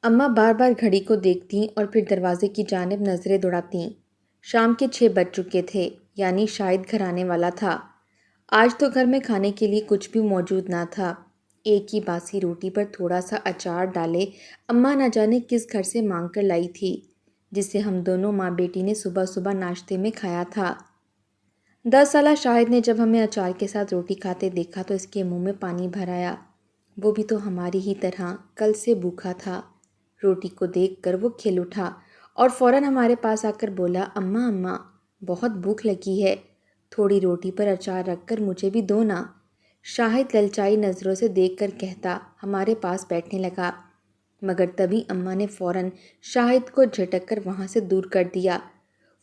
اماں بار بار گھڑی کو دیکھتیں اور پھر دروازے کی جانب نظریں دوڑاتیں۔ شام کے 6 بج چکے تھے، یعنی شاید گھر آنے والا تھا۔ آج تو گھر میں کھانے کے لیے کچھ بھی موجود نہ تھا۔ ایک ہی باسی روٹی پر تھوڑا سا اچار ڈالے اماں نہ جانے کس گھر سے مانگ کر لائی تھی، جسے ہم دونوں ماں بیٹی نے صبح صبح ناشتے میں کھایا تھا۔ 10 سالہ شاہد نے جب ہمیں اچار کے ساتھ روٹی کھاتے دیکھا تو اس کے منہ میں پانی بھر آیا۔ وہ بھی تو ہماری ہی طرح کل سے بھوکا تھا۔ روٹی کو دیکھ کر وہ کھل اٹھا اور فوراً ہمارے پاس آ کر بولا، اماں اماں بہت بھوک لگی ہے، تھوڑی روٹی پر اچار رکھ کر مجھے بھی دو نا۔ شاہد للچائی نظروں سے دیکھ کر کہتا ہمارے پاس بیٹھنے لگا، مگر تبھی اماں نے فوراً شاہد کو جھٹک کر وہاں سے دور کر دیا۔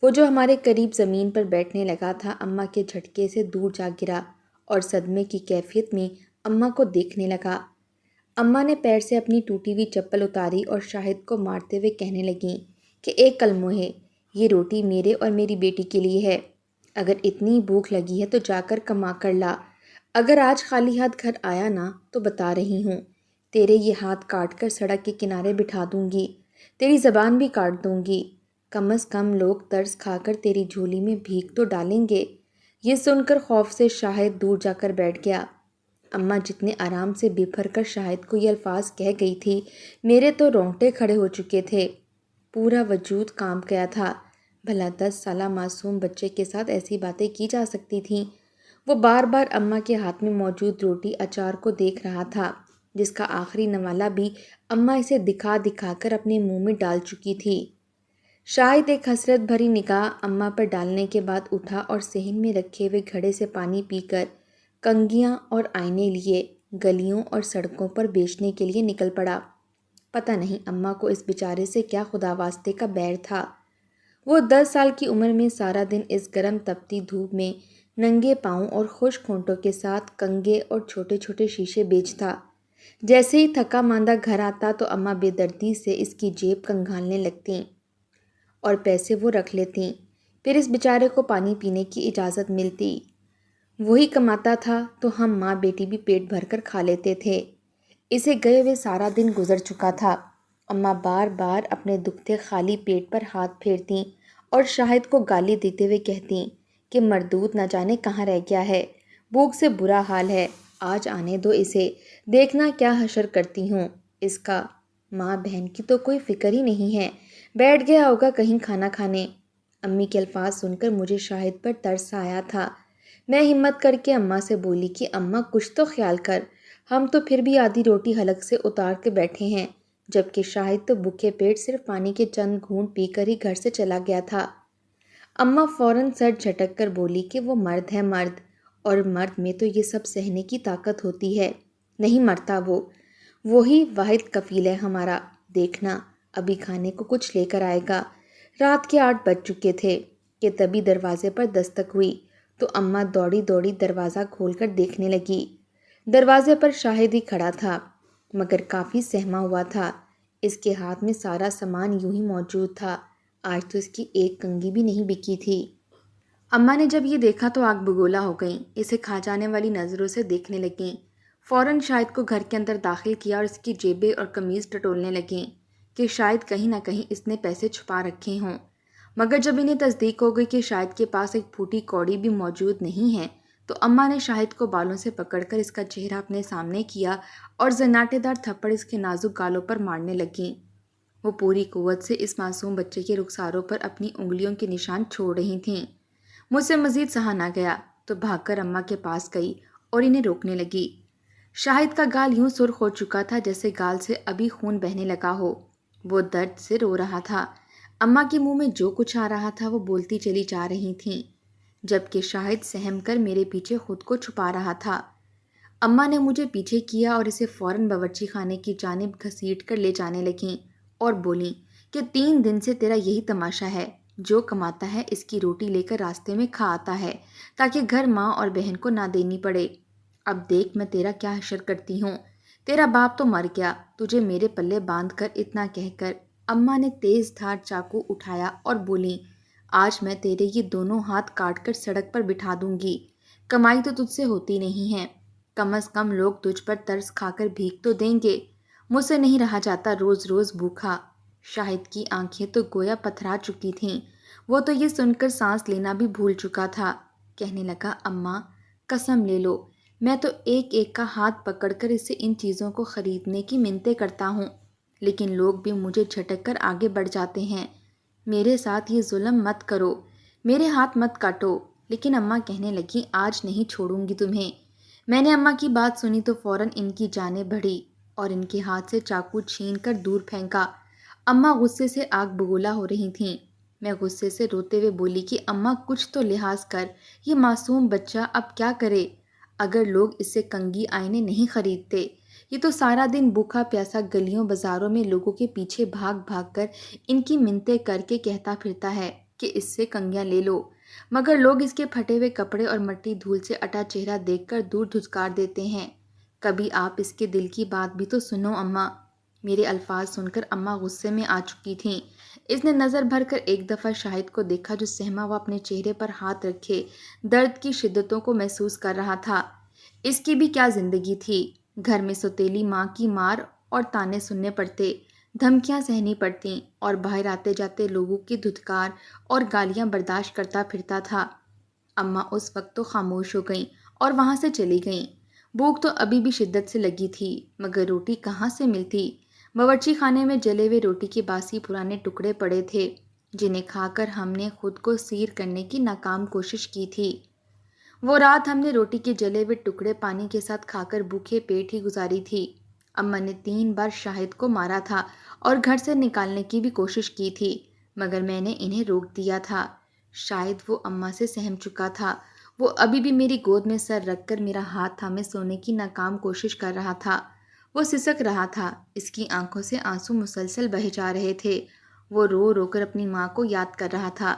وہ جو ہمارے قریب زمین پر بیٹھنے لگا تھا، اماں کے جھٹکے سے دور جا گرا اور صدمے کی کیفیت میں اماں کو دیکھنے لگا۔ اماں نے پیر سے اپنی ٹوٹی ہوئی چپل اتاری اور شاہد کو مارتے ہوئے کہنے لگیں کہ ایک کلموہے، یہ روٹی میرے اور میری بیٹی کے لیے ہے۔ اگر اتنی بھوک لگی ہے تو جا کر کما کر لا۔ اگر آج خالی ہاتھ گھر آیا نا تو بتا رہی ہوں، تیرے یہ ہاتھ کاٹ کر سڑک کے کنارے بٹھا دوں گی، تیری زبان بھی کاٹ دوں گی۔ کم از کم لوگ ترس کھا کر تیری جھولی میں بھیک تو ڈالیں گے۔ یہ سن کر خوف سے شاہد دور جا کر بیٹھ گیا۔ اماں جتنے آرام سے بفر کر شاہد کو یہ الفاظ کہہ گئی تھی، میرے تو رونگٹے کھڑے ہو چکے تھے، پورا وجود کانپ گیا تھا۔ بھلا 10 سالہ معصوم بچے کے ساتھ ایسی باتیں کی جا سکتی تھیں؟ وہ بار بار اماں کے ہاتھ میں موجود روٹی اچار کو دیکھ رہا تھا، جس کا آخری نوالا بھی اماں اسے دکھا دکھا کر اپنے منہ میں ڈال چکی تھی۔ شاہد ایک حسرت بھری نگاہ اماں پر ڈالنے کے بعد اٹھا اور صحن میں رکھے ہوئے گھڑے سے پانی پی کر کنگھیاں اور آئینے لیے گلیوں اور سڑکوں پر بیچنے کے لیے نکل پڑا۔ پتہ نہیں اماں کو اس بیچارے سے کیا خدا واسطے کا بیر تھا۔ وہ 10 سال کی عمر میں سارا دن اس گرم تپتی دھوپ میں ننگے پاؤں اور خشک ہونٹوں کے ساتھ کنگھے اور چھوٹے چھوٹے شیشے بیچتا۔ جیسے ہی تھکا ماندہ گھر آتا تو اماں بے دردی سے اس کی جیب کنگھالنے لگتیں اور پیسے وہ رکھ لیتیں۔ پھر اس بیچارے کو پانی پینے کی اجازت ملتی۔ وہی کماتا تھا تو ہم ماں بیٹی بھی پیٹ بھر کر کھا لیتے تھے۔ اسے گئے ہوئے سارا دن گزر چکا تھا۔ اماں بار بار اپنے دکھتے خالی پیٹ پر ہاتھ پھیرتیں اور شاہد کو گالی دیتے ہوئے کہتیں کہ مردود نہ جانے کہاں رہ گیا ہے، بھوک سے برا حال ہے، آج آنے دو اسے، دیکھنا کیا حشر کرتی ہوں اس کا۔ ماں بہن کی تو کوئی فکر ہی نہیں ہے، بیٹھ گیا ہوگا کہیں کھانا کھانے۔ امی کے الفاظ سن کر مجھے شاہد پر ترس آیا تھا۔ میں ہمت کر کے اماں سے بولی کہ اماں کچھ تو خیال کر، ہم تو پھر بھی آدھی روٹی حلق سے اتار کے بیٹھے ہیں، جبکہ شاہد تو بھوکے پیٹ صرف پانی کے چند گھونٹ پی کر ہی گھر سے چلا گیا تھا۔ اماں فوراً سر جھٹک کر بولی کہ وہ مرد ہے مرد، اور مرد میں تو یہ سب سہنے کی طاقت ہوتی ہے، نہیں مرتا وہ، وہی واحد کفیل ہے ہمارا، دیکھنا ابھی کھانے کو کچھ لے کر آئے گا۔ رات کے 8 بج چکے تھے کہ تبھی دروازے پر دستک ہوئی تو اماں دوڑی دوڑی دروازہ کھول کر دیکھنے لگی۔ دروازے پر شاہد ہی کھڑا تھا، مگر کافی سہما ہوا تھا۔ اس کے ہاتھ میں سارا سامان یوں ہی موجود تھا، آج تو اس کی ایک کنگھی بھی نہیں بکی تھی۔ اماں نے جب یہ دیکھا تو آگ بگولا ہو گئیں، اسے کھا جانے والی نظروں سے دیکھنے لگیں۔ فوراً شاہد کو گھر کے اندر داخل کیا اور اس کی جیبیں اور قمیض ٹٹولنے لگیں کہ شاید کہیں نہ کہیں اس نے پیسے چھپا رکھے ہوں۔ مگر جب انہیں تصدیق ہو گئی کہ شاہد کے پاس ایک پھوٹی کوڑی بھی موجود نہیں ہے تو اماں نے شاہد کو بالوں سے پکڑ کر اس کا چہرہ اپنے سامنے کیا اور زناٹے دار تھپڑ اس کے نازک گالوں پر مارنے لگیں۔ وہ پوری قوت سے اس معصوم بچے کے رخساروں پر اپنی انگلیوں کے نشان چھوڑ رہی تھیں۔ مجھ سے مزید سہا نہ گیا تو بھاگ کر اماں کے پاس گئی اور انہیں روکنے لگی۔ شاہد کا گال یوں سرخ ہو چکا تھا جیسے گال سے ابھی خون بہنے لگا ہو۔ وہ درد سے رو رہا تھا۔ اماں کے منہ میں جو کچھ آ رہا تھا وہ بولتی چلی جا رہی تھیں، جبکہ شاہد سہم کر میرے پیچھے خود کو چھپا رہا تھا۔ اماں نے مجھے پیچھے کیا اور اسے فوراً باورچی خانے کی جانب گھسیٹ کر لے جانے لگیں اور بولیں کہ 3 دن سے تیرا یہی تماشا ہے، جو کماتا ہے اس کی روٹی لے کر راستے میں کھا آتا ہے تاکہ گھر ماں اور بہن کو نہ دینی پڑے۔ اب دیکھ میں تیرا کیا حشر کرتی ہوں، تیرا باپ تو مر گیا، تجھے میرے پلے باندھ کر اتنا کہہ کر اماں نے تیز دھار چاقو اٹھایا اور بولیں، آج میں تیرے یہ دونوں ہاتھ کاٹ کر سڑک پر بٹھا دوں گی، کمائی تو تجھ سے ہوتی نہیں ہے، کم از کم لوگ تجھ پر ترس کھا کر بھیک تو دیں گے، مجھ سے نہیں رہا جاتا روز روز بھوکا۔ شاہد کی آنکھیں تو گویا پتھرا چکی تھیں۔ وہ تو یہ سن کر سانس لینا بھی بھول چکا تھا۔ کہنے لگا، اماں قسم لے لو، میں تو ایک ایک کا ہاتھ پکڑ کر اسے ان چیزوں کو خریدنے کی منتیں کرتا ہوں، لیکن لوگ بھی مجھے جھٹک کر آگے بڑھ جاتے ہیں۔ میرے ساتھ یہ ظلم مت کرو، میرے ہاتھ مت کاٹو۔ لیکن اماں کہنے لگی، آج نہیں چھوڑوں گی تمہیں۔ میں نے اماں کی بات سنی تو فوراً ان کی جانب بڑھی اور ان کے ہاتھ سے چاقو چھین کر دور پھینکا۔ اماں غصے سے آگ بگولا ہو رہی تھیں۔ میں غصے سے روتے ہوئے بولی کہ اماں کچھ تو لحاظ کر، یہ معصوم بچہ اب کیا کرے؟ اگر لوگ اس سے کنگھی آئینے نہیں خریدتے، یہ تو سارا دن بھوکا پیاسا گلیوں بازاروں میں لوگوں کے پیچھے بھاگ بھاگ کر ان کی منتیں کر کے کہتا پھرتا ہے کہ اس سے کنگھیاں لے لو، مگر لوگ اس کے پھٹے ہوئے کپڑے اور مٹی دھول سے اٹا چہرہ دیکھ کر دور دھتکار دیتے ہیں۔ کبھی آپ اس کے دل کی بات بھی تو سنو اماں۔ میرے الفاظ سن کر اماں غصے میں آ چکی تھیں۔ اس نے نظر بھر کر ایک دفعہ شاہد کو دیکھا جو سہما ہوا اپنے چہرے پر ہاتھ رکھے درد کی شدتوں کو محسوس کر رہا تھا۔ اس کی بھی کیا زندگی تھی، گھر میں سوتیلی ماں کی مار اور تانے سننے پڑتے، دھمکیاں سہنی پڑتیں اور باہر آتے جاتے لوگوں کی دھتکار اور گالیاں برداشت کرتا پھرتا تھا۔ اماں اس وقت تو خاموش ہو گئیں اور وہاں سے چلی گئیں۔ بھوک تو ابھی بھی شدت سے لگی تھی، مگر روٹی کہاں سے ملتی؟ باورچی خانے میں جلے ہوئے روٹی کے باسی پرانے ٹکڑے پڑے تھے، جنہیں کھا کر ہم نے خود کو سیر کرنے کی ناکام کوشش کی تھی۔ وہ رات ہم نے روٹی کے جلے ہوئے ٹکڑے پانی کے ساتھ کھا کر بھوکے پیٹ ہی گزاری تھی۔ اماں نے 3 بار شاہد کو مارا تھا اور گھر سے نکالنے کی بھی کوشش کی تھی، مگر میں نے انہیں روک دیا تھا۔ شاید وہ اماں سے سہم چکا تھا۔ وہ ابھی بھی میری گود میں سر رکھ کر میرا ہاتھ تھامے سونے کی ناکام کوشش کر رہا تھا۔ وہ سسک رہا تھا، اس کی آنکھوں سے آنسو مسلسل بہہ جا رہے تھے۔ وہ رو رو کر اپنی ماں کو یاد کر رہا تھا۔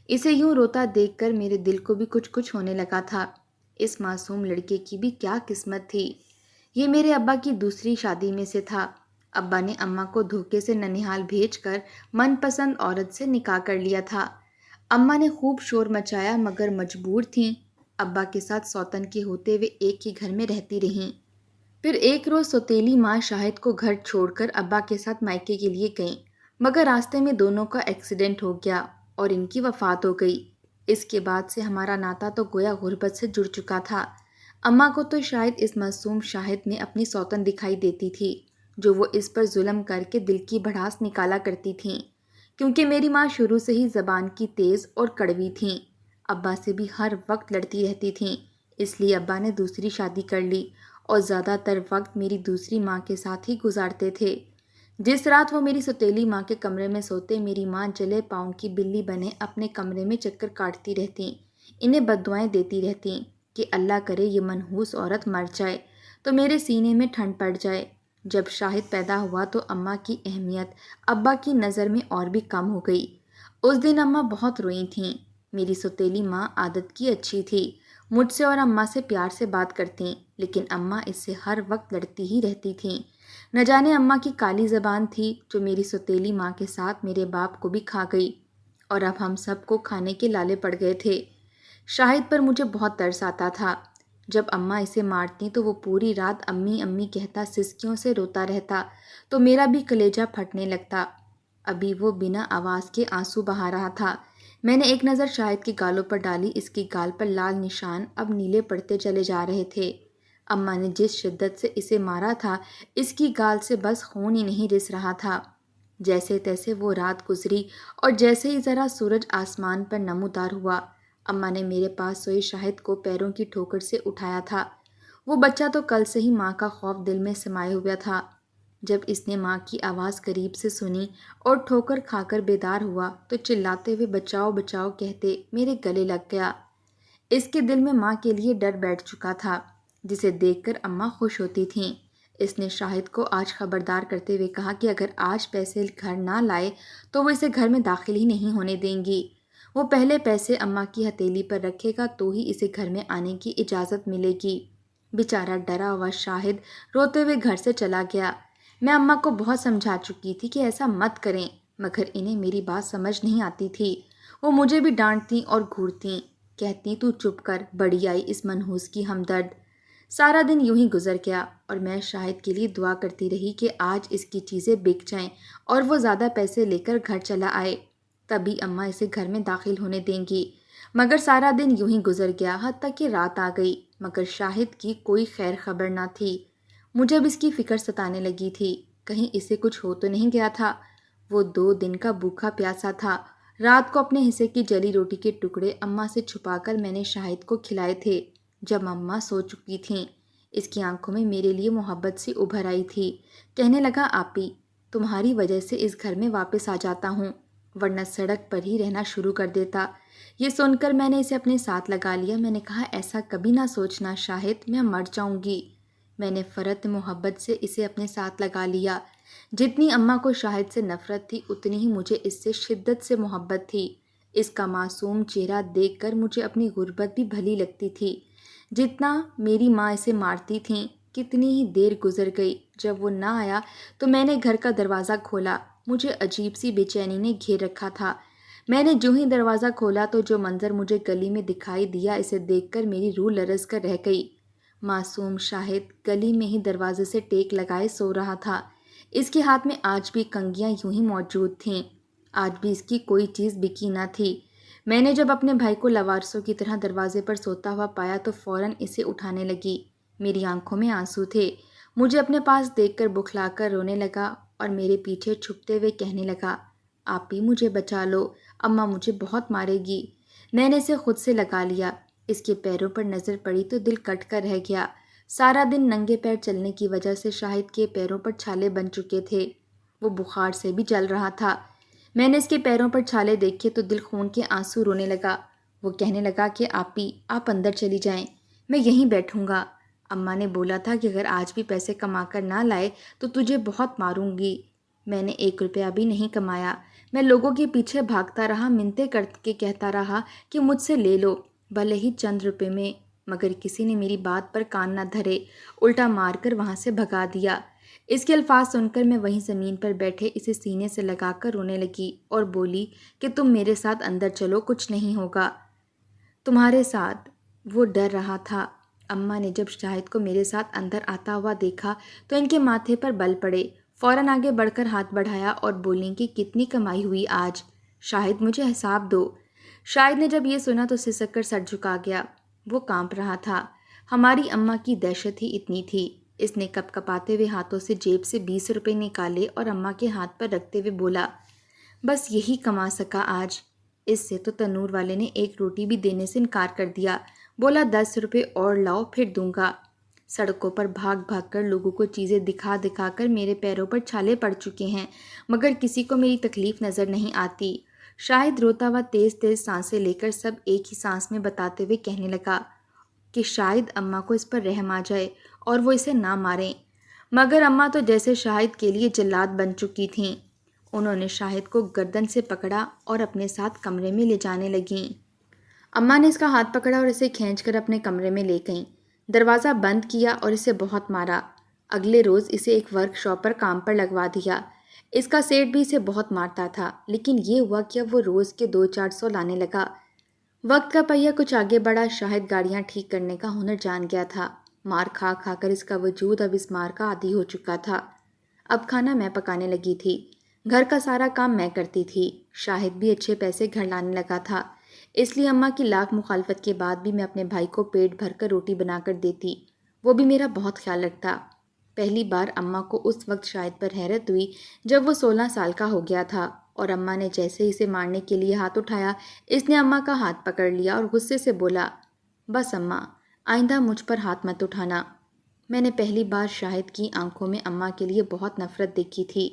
اسے یوں روتا دیکھ کر میرے دل کو بھی کچھ کچھ ہونے لگا تھا۔ اس معصوم لڑکے کی بھی کیا قسمت تھی۔ یہ میرے ابا کی دوسری شادی میں سے تھا۔ ابا نے اماں کو دھوکے سے ننہال بھیج کر من پسند عورت سے نکاح کر لیا تھا۔ اماں نے خوب شور مچایا مگر مجبور تھیں۔ ابا کے ساتھ سوتن کے ہوتے ہوئے ایک ہی گھر میں رہتی رہیں۔ پھر ایک روز سوتیلی ماں شاہد کو گھر چھوڑ کر ابا کے ساتھ مائکے کے لیے گئیں، مگر راستے میں دونوں کا ایکسیڈنٹ ہو گیا اور ان کی وفات ہو گئی۔ اس کے بعد سے ہمارا ناتا تو گویا غربت سے جڑ چکا تھا۔ اماں کو تو شاید اس معصوم شاہد میں اپنی سوتن دکھائی دیتی تھی، جو وہ اس پر ظلم کر کے دل کی بھڑاس نکالا کرتی تھیں، کیونکہ میری ماں شروع سے ہی زبان کی تیز اور کڑوی تھیں۔ ابا سے بھی ہر وقت لڑتی رہتی تھیں، اس لیے ابا نے دوسری شادی کر لی اور زیادہ تر وقت میری دوسری ماں کے ساتھ ہی گزارتے تھے۔ جس رات وہ میری سوتیلی ماں کے کمرے میں سوتے، میری ماں جلے پاؤں کی بلی بنے اپنے کمرے میں چکر کاٹتی رہتیں، انہیں بددعائیں دیتی رہتیں کہ اللہ کرے یہ منحوس عورت مر جائے تو میرے سینے میں ٹھنڈ پڑ جائے۔ جب شاہد پیدا ہوا تو اماں کی اہمیت ابا کی نظر میں اور بھی کم ہو گئی۔ اس دن اماں بہت روئی تھیں۔ میری سوتیلی ماں عادت کی اچھی تھی، مجھ سے اور اماں سے پیار سے بات کرتیں، لیکن اماں اس سے ہر وقت لڑتی ہی رہتی تھیں۔ نہ جانے اماں کی کالی زبان تھی جو میری سوتیلی ماں کے ساتھ میرے باپ کو بھی کھا گئی، اور اب ہم سب کو کھانے کے لالے پڑ گئے تھے۔ شاہد پر مجھے بہت ترس آتا تھا۔ جب اماں اسے مارتی تو وہ پوری رات امی امی کہتا سسکیوں سے روتا رہتا تو میرا بھی کلیجہ پھٹنے لگتا۔ ابھی وہ بنا آواز کے آنسو بہا رہا تھا۔ میں نے ایک نظر شاہد کی گالوں پر ڈالی، اس کی گال پر لال نشان اب نیلے پڑتے چلے جا رہے تھے۔ اماں نے جس شدت سے اسے مارا تھا، اس کی گال سے بس خون ہی نہیں رس رہا تھا۔ جیسے تیسے وہ رات گزری اور جیسے ہی ذرا سورج آسمان پر نمودار ہوا، اماں نے میرے پاس سوئے شاہد کو پیروں کی ٹھوکر سے اٹھایا تھا۔ وہ بچہ تو کل سے ہی ماں کا خوف دل میں سمائے ہوا تھا۔ جب اس نے ماں کی آواز قریب سے سنی اور ٹھوکر کھا کر بیدار ہوا تو چلاتے ہوئے بچاؤ بچاؤ کہتے میرے گلے لگ گیا۔ اس کے دل میں ماں کے لیے ڈر بیٹھ چکا تھا، جسے دیکھ کر اماں خوش ہوتی تھیں۔ اس نے شاہد کو آج خبردار کرتے ہوئے کہا کہ اگر آج پیسے گھر نہ لائے تو وہ اسے گھر میں داخل ہی نہیں ہونے دیں گی۔ وہ پہلے پیسے اماں کی ہتھیلی پر رکھے گا تو ہی اسے گھر میں آنے کی اجازت ملے گی۔ بیچارہ ڈرا ہوا شاہد روتے ہوئے گھر سے چلا گیا۔ میں اماں کو بہت سمجھا چکی تھی کہ ایسا مت کریں، مگر انہیں میری بات سمجھ نہیں آتی تھی۔ وہ مجھے بھی ڈانٹتی اور گھورتی، کہتی تو چپ کر، بڑی آئی اس منحوس کی ہمدرد۔ سارا دن یوں ہی گزر گیا اور میں شاہد کے لیے دعا کرتی رہی کہ آج اس کی چیزیں بک جائیں اور وہ زیادہ پیسے لے کر گھر چلا آئے، تبھی اماں اسے گھر میں داخل ہونے دیں گی۔ مگر سارا دن یوں ہی گزر گیا، حتیٰ کہ رات آ گئی، مگر شاہد کی کوئی خیر خبر نہ تھی۔ مجھے اب اس کی فکر ستانے لگی تھی، کہیں اسے کچھ ہو تو نہیں گیا تھا۔ وہ 2 دن کا بھوکا پیاسا تھا۔ رات کو اپنے حصے کی جلی روٹی کے ٹکڑے اماں سے چھپا کر میں نے شاہد کو کھلائے تھے۔ جب اماں سو چکی تھیں، اس کی آنکھوں میں میرے لیے محبت سی ابھر آئی تھی۔ کہنے لگا، آپی، تمہاری وجہ سے اس گھر میں واپس آ جاتا ہوں، ورنہ سڑک پر ہی رہنا شروع کر دیتا۔ یہ سن کر میں نے اسے اپنے ساتھ لگا لیا۔ میں نے کہا، ایسا کبھی نہ سوچنا شاہد، میں مر جاؤں گی۔ میں نے فرط محبت سے اسے اپنے ساتھ لگا لیا۔ جتنی اماں کو شاہد سے نفرت تھی، اتنی ہی مجھے اس سے شدت سے محبت تھی۔ اس کا معصوم چہرہ دیکھ کر مجھے اپنی غربت بھی بھلی لگتی تھی۔ جتنا میری ماں اسے مارتی تھیں، کتنی ہی دیر گزر گئی۔ جب وہ نہ آیا تو میں نے گھر کا دروازہ کھولا۔ مجھے عجیب سی بے چینی نے گھیر رکھا تھا۔ میں نے جو ہی دروازہ کھولا تو جو منظر مجھے گلی میں دکھائی دیا، اسے دیکھ کر میری روح لرز کر رہ گئی۔ معصوم شاہد گلی میں ہی دروازے سے ٹیک لگائے سو رہا تھا۔ اس کے ہاتھ میں آج بھی کنگھیاں یوں ہی موجود تھیں۔ آج بھی اس کی کوئی چیز بکی نہ تھی۔ میں نے جب اپنے بھائی کو لوارسوں کی طرح دروازے پر سوتا ہوا پایا تو فوراً اسے اٹھانے لگی۔ میری آنکھوں میں آنسو تھے۔ مجھے اپنے پاس دیکھ کر بکھلا کر رونے لگا اور میرے پیچھے چھپتے ہوئے کہنے لگا، آپی مجھے بچا لو، اماں مجھے بہت مارے گی۔ میں نے اسے خود سے لگا لیا۔ اس کے پیروں پر نظر پڑی تو دل کٹ کر رہ گیا۔ سارا دن ننگے پیر چلنے کی وجہ سے شاہد کے پیروں پر چھالے بن چکے تھے۔ وہ بخار سے بھی جل رہا تھا۔ میں نے اس کے پیروں پر چھالے دیکھے تو دل خون کے آنسو رونے لگا۔ وہ کہنے لگا کہ آپی، آپ اندر چلی جائیں، میں یہیں بیٹھوں گا۔ اماں نے بولا تھا کہ اگر آج بھی پیسے کما کر نہ لائے تو تجھے بہت ماروں گی۔ میں نے 1 روپیہ بھی نہیں کمایا۔ میں لوگوں کے پیچھے بھاگتا رہا، منتیں کر کے کہتا رہا کہ مجھ سے لے لو، بھلے ہی چند روپے میں، مگر کسی نے میری بات پر کان نہ دھرے، الٹا مار کر وہاں سے بھگا دیا۔ اس کے الفاظ سن کر میں وہیں زمین پر بیٹھے اسے سینے سے لگا کر رونے لگی اور بولی کہ تم میرے ساتھ اندر چلو، کچھ نہیں ہوگا تمہارے ساتھ۔ وہ ڈر رہا تھا۔ اماں نے جب شاہد کو میرے ساتھ اندر آتا ہوا دیکھا تو ان کے ماتھے پر بل پڑے۔ فوراً آگے بڑھ کر ہاتھ بڑھایا اور بولیں کہ کتنی کمائی ہوئی آج، شاہد مجھے حساب دو۔ شاہد نے جب یہ سنا تو سسک کر سر جھکا گیا۔ وہ کانپ رہا تھا۔ ہماری اماں کی دہشت ہی اتنی تھی۔ اس نے کپ کپاتے ہوئے ہاتھوں سے جیب سے 20 روپے نکالے اور اماں کے ہاتھ پر رکھتے ہوئے بولا، بس یہی کما سکا آج۔ اس سے تو تنور والے نے 1 روٹی بھی دینے سے انکار کر دیا۔ بولا 10 روپے اور لاؤ پھر دوں گا۔ سڑکوں پر بھاگ بھاگ کر لوگوں کو چیزیں دکھا دکھا کر میرے پیروں پر چھالے پڑ چکے ہیں، مگر کسی کو میری تکلیف نظر نہیں آتی۔ شاہد روتا ہوا تیز تیز سانسیں لے کر سب ایک ہی سانس میں بتاتے ہوئے کہنے لگا کہ شاید اماں کو اس پر رحم آ جائے اور وہ اسے نہ ماریں، مگر اماں تو جیسے شاہد کے لیے جلاد بن چکی تھیں۔ انہوں نے شاہد کو گردن سے پکڑا اور اپنے ساتھ کمرے میں لے جانے لگیں۔ اماں نے اس کا ہاتھ پکڑا اور اسے کھینچ کر اپنے کمرے میں لے گئیں۔ دروازہ بند کیا اور اسے بہت مارا۔ اگلے روز اسے ایک ورک شاپ پر کام پر لگوا دیا۔ اس کا سیٹ بھی اسے بہت مارتا تھا، لیکن یہ ہوا کہ اب وہ روز کے 200-400 لانے لگا۔ وقت کا پہیہ کچھ آگے بڑھا۔ شاہد گاڑیاں ٹھیک کرنے کا ہنر جان گیا تھا۔ مار کھا کھا کر اس کا وجود اب اس مار کا عادی ہو چکا تھا۔ اب کھانا میں پکانے لگی تھی۔ گھر کا سارا کام میں کرتی تھی۔ شاہد بھی اچھے پیسے گھر لانے لگا تھا، اس لیے اماں کی لاکھ مخالفت کے بعد بھی میں اپنے بھائی کو پیٹ بھر کر روٹی بنا کر دیتی۔ وہ بھی میرا بہت خیال رکھتا۔ پہلی بار اماں کو اس وقت شاہد پر حیرت ہوئی جب وہ 16 سال کا ہو گیا تھا، اور اماں نے جیسے ہی اسے مارنے کے لیے ہاتھ اٹھایا، اس نے اماں کا ہاتھ پکڑ لیا اور غصے سے بولا، بس اماں، آئندہ مجھ پر ہاتھ مت اٹھانا۔ میں نے پہلی بار شاہد کی آنکھوں میں اماں کے لیے بہت نفرت دیکھی تھی۔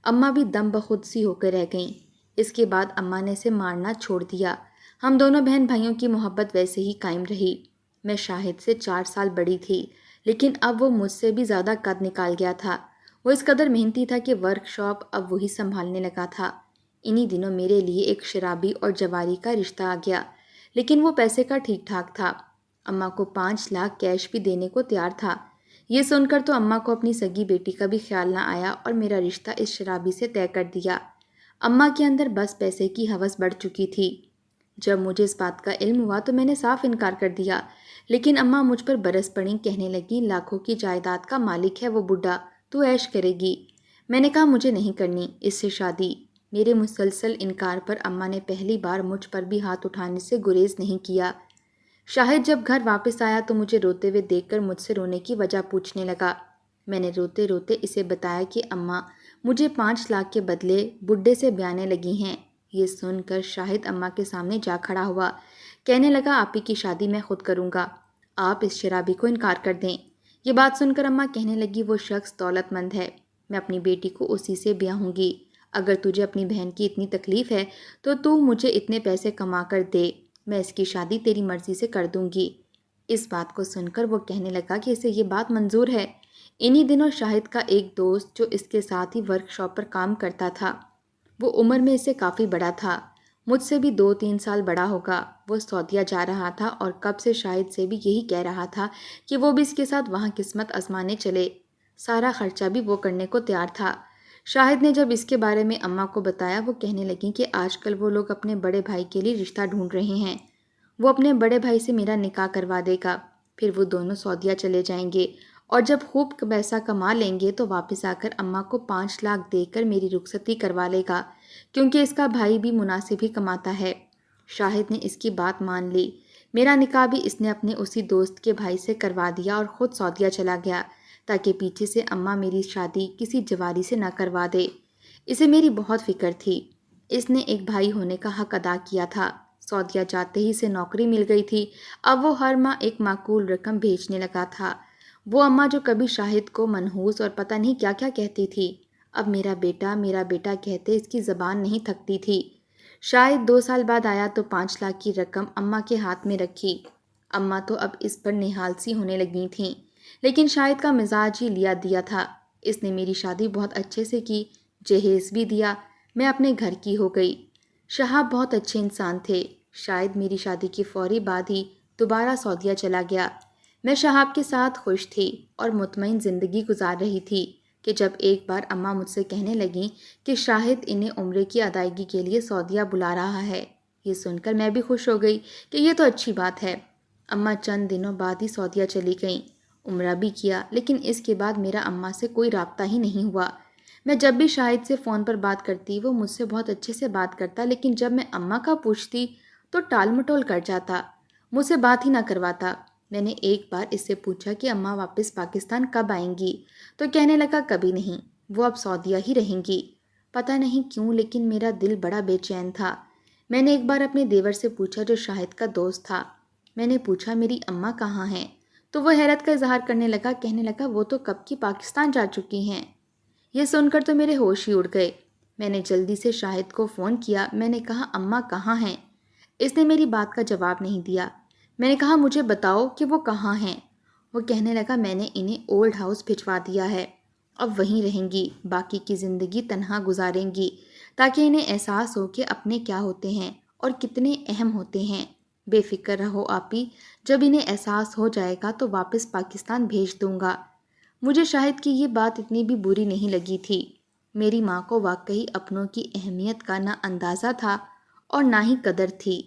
اماں بھی دم بخود سی ہو کر رہ گئیں۔ اس کے بعد اماں نے اسے مارنا چھوڑ دیا۔ ہم دونوں بہن بھائیوں کی محبت ویسے ہی قائم رہی۔ میں شاہد سے 4 سال بڑی تھی، لیکن اب وہ مجھ سے بھی زیادہ قد نکال گیا تھا۔ وہ اس قدر محنتی تھا کہ ورک شاپ اب وہی سنبھالنے لگا تھا۔ انہی دنوں میرے لیے ایک شرابی اور جواری کا رشتہ آ گیا، لیکن وہ پیسے کا ٹھیک ٹھاک تھا۔ اماں کو 5 لاکھ کیش بھی دینے کو تیار تھا۔ یہ سن کر تو اماں کو اپنی سگی بیٹی کا بھی خیال نہ آیا اور میرا رشتہ اس شرابی سے طے کر دیا۔ اماں کے اندر بس پیسے کی ہوس بڑھ چکی تھی۔ جب مجھے اس بات کا علم ہوا تو میں نے صاف انکار کر دیا، لیکن اماں مجھ پر برس پڑیں، کہنے لگیں لاکھوں کی جائیداد کا مالک ہے وہ بڈھا، تو عیش کرے گی۔ میں نے کہا مجھے نہیں کرنی اس سے شادی۔ میرے مسلسل انکار پر اماں نے پہلی بار مجھ پر بھی ہاتھ اٹھانے سے گریز نہیں کیا۔ شاہد جب گھر واپس آیا تو مجھے روتے ہوئے دیکھ کر مجھ سے رونے کی وجہ پوچھنے لگا۔ میں نے روتے روتے اسے بتایا کہ اماں مجھے 5 لاکھ کے بدلے بڈھے سے بیانے لگی ہیں۔ یہ سن کر شاہد اماں کے سامنے جا کھڑا ہوا، کہنے لگا آپی کی شادی میں خود کروں گا، آپ اس شرابی کو انکار کر دیں۔ یہ بات سن کر اماں کہنے لگی وہ شخص دولت مند ہے، میں اپنی بیٹی کو اسی سے بیاہوں گی۔ اگر تجھے اپنی بہن کی اتنی تکلیف ہے تو مجھے اتنے پیسے کما کر دے، میں اس کی شادی تیری مرضی سے کر دوں گی۔ اس بات کو سن کر وہ کہنے لگا کہ اسے یہ بات منظور ہے۔ انہی دنوں شاہد کا ایک دوست جو اس کے ساتھ ہی ورک شاپ پر کام کرتا تھا، وہ عمر میں اس سے کافی بڑا تھا، مجھ سے بھی 2-3 سال بڑا ہوگا، وہ سعودیہ جا رہا تھا اور کب سے شاہد سے بھی یہی کہہ رہا تھا کہ وہ بھی اس کے ساتھ وہاں قسمت آزمانے چلے، سارا خرچہ بھی وہ کرنے کو تیار تھا۔ شاہد نے جب اس کے بارے میں اماں کو بتایا، وہ کہنے لگیں کہ آج کل وہ لوگ اپنے بڑے بھائی کے لیے رشتہ ڈھونڈ رہے ہیں، وہ اپنے بڑے بھائی سے میرا نکاح کروا دے گا، پھر وہ دونوں سعودیہ چلے جائیں گے اور جب خوب پیسہ کما لیں گے تو واپس آ کر اماں کو 5 لاکھ دے کر میری رخصتی کروا لے گا، کیونکہ اس کا بھائی بھی مناسب ہی کماتا ہے۔ شاہد نے اس کی بات مان لی۔ میرا نکاح بھی اس نے اپنے اسی دوست کے بھائی سے کروا دیا اور خود سعودیہ چلا گیا، تاکہ پیچھے سے اماں میری شادی کسی جواری سے نہ کروا دے۔ اسے میری بہت فکر تھی، اس نے ایک بھائی ہونے کا حق ادا کیا تھا، سعودیہ جاتے ہی اسے نوکری مل گئی تھی، اب وہ ہر ماہ ایک معقول رقم بھیجنے لگا تھا۔ وہ اماں جو کبھی شاہد کو منحوس اور پتہ نہیں کیا کیا کہتی تھی، اب میرا بیٹا کہتے اس کی زبان نہیں تھکتی تھی۔ شاید 2 سال بعد آیا تو 5 لاکھ کی رقم اماں کے ہاتھ میں رکھی۔ اماں تو اب اس پر نہال سی ہونے لگی تھیں، لیکن شاہد کا مزاج ہی لیا دیا تھا، اس نے میری شادی بہت اچھے سے کی، جہیز بھی دیا، میں اپنے گھر کی ہو گئی۔ شہاب بہت اچھے انسان تھے، شاید میری شادی کے فوری بعد ہی دوبارہ سعودیہ چلا گیا۔ میں شہاب کے ساتھ خوش تھی اور مطمئن زندگی گزار رہی تھی کہ جب ایک بار اماں مجھ سے کہنے لگیں کہ شاہد انہیں عمرے کی ادائیگی کے لیے سعودیہ بلا رہا ہے۔ یہ سن کر میں بھی خوش ہو گئی کہ یہ تو اچھی بات ہے۔ اماں چند دنوں بعد ہی سعودیہ چلی گئیں، عمرہ بھی کیا، لیکن اس کے بعد میرا اماں سے کوئی رابطہ ہی نہیں ہوا۔ میں جب بھی شاہد سے فون پر بات کرتی وہ مجھ سے بہت اچھے سے بات کرتا، لیکن جب میں اماں کا پوچھتی تو ٹال مٹول کر جاتا، مجھ سے بات ہی نہ کرواتا۔ میں نے ایک بار اس سے پوچھا کہ اماں واپس پاکستان کب آئیں گی، تو کہنے لگا کبھی نہیں، وہ اب سعودیہ ہی رہیں گی۔ پتہ نہیں کیوں لیکن میرا دل بڑا بے چین تھا۔ میں نے ایک بار اپنے دیور سے پوچھا جو شاہد کا دوست تھا، میں نے پوچھا میری اماں کہاں ہیں، تو وہ حیرت کا اظہار کرنے لگا، کہنے لگا وہ تو کب کی پاکستان جا چکی ہیں۔ یہ سن کر تو میرے ہوش ہی اڑ گئے۔ میں نے جلدی سے شاہد کو فون کیا، میں نے کہا اماں کہاں ہیں؟ اس نے میری بات کا جواب نہیں دیا۔ میں نے کہا مجھے بتاؤ کہ وہ کہاں ہیں؟ وہ کہنے لگا میں نے انہیں اولڈ ہاؤس بھجوا دیا ہے، اب وہیں رہیں گی، باقی کی زندگی تنہا گزاریں گی، تاکہ انہیں احساس ہو کہ اپنے کیا ہوتے ہیں اور کتنے اہم ہوتے ہیں۔ بے فکر رہو آپی، جب انہیں احساس ہو جائے گا تو واپس پاکستان بھیج دوں گا۔ مجھے شاہد کی یہ بات اتنی بھی بری نہیں لگی تھی۔ میری ماں کو واقعی اپنوں کی اہمیت کا نہ اندازہ تھا اور نہ ہی قدر تھی۔